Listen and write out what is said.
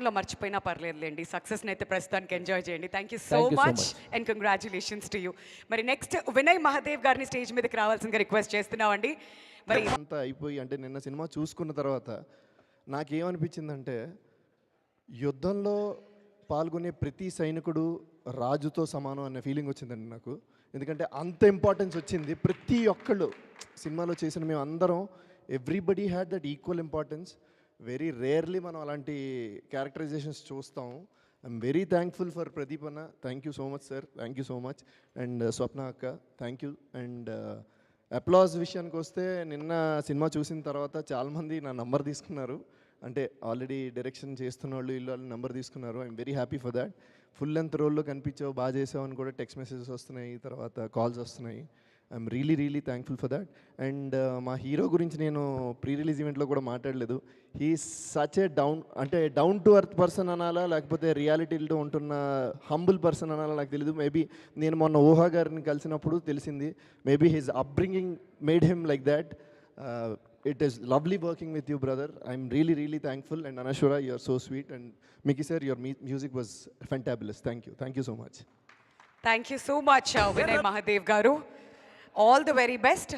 లో మర్చిపోయినా పర్లేదులేండి. సక్సెస్‌ని అయితే ప్రస్తుతానికి ఎంజాయ్ చేయండి. Thank you so thank you so much much. And congratulations to you. మరి నెక్స్ట్ వినయ్ మహాదేవ్ గారిని స్టేజ్ మీదకి రావాల్సిందిగా రిక్వెస్ట్ చేస్తున్నామండి. మరి అంతా అయిపోయి అంటే నిన్న సినిమా చూసుకున్న తర్వాత నాకేమనిపించిందంటే యుద్ధంలో పాల్గొనే ప్రతి సైనికుడు రాజుతో సమానం అనే ఫీలింగ్ వచ్చిందండి నాకు. ఎందుకంటే అంత ఇంపార్టెన్స్ వచ్చింది. ప్రతి ఒక్కళ్ళు సినిమాలో చేసిన మేము అందరం everybody had that equal importance. Very rarely మనం అలాంటి క్యారెక్టరైజేషన్స్ చూస్తాం. I'm very thankful for Pradeep అన్న. Thank you so much sir, thank you so much. And Swapna అక్క థ్యాంక్ యూ. అండ్ అప్లాజ్ విషయానికి వస్తే నిన్న సినిమా చూసిన తర్వాత చాలామంది నా నంబర్ తీసుకున్నారు. అంటే ఆల్రెడీ డైరెక్షన్ చేస్తున్న వాళ్ళు వీళ్ళు వాళ్ళు నెంబర్ తీసుకున్నారు. I'm very happy for that. Full length రోల్లో కనిపించావు, బాగా చేసావు అని కూడా టెక్స్ట్ మెసేజెస్ వస్తున్నాయి, తర్వాత కాల్స్ వస్తున్నాయి. I'm really thankful for that. And మా హీరో గురించి నేను ప్రీ రిలీజ్ ఈవెంట్లో కూడా మాట్లాడలేదు. He such a down to earth person అనాలా, లేకపోతే రియాలిటీలో ఉంటున్న హంబుల్ పర్సన్ అనాలా నాకు తెలియదు. మేబీ నేను మొన్న ఊహా గారిని కలిసినప్పుడు తెలిసింది. Maybe his upbringing made him like that. It is lovely working with you, brother. I'm really thankful. And Anashwara, you're so sweet. And Mickey sir, your music was fantabulous. Thank you so much. Thank you so much Vinay Mahadev garu. All the very best.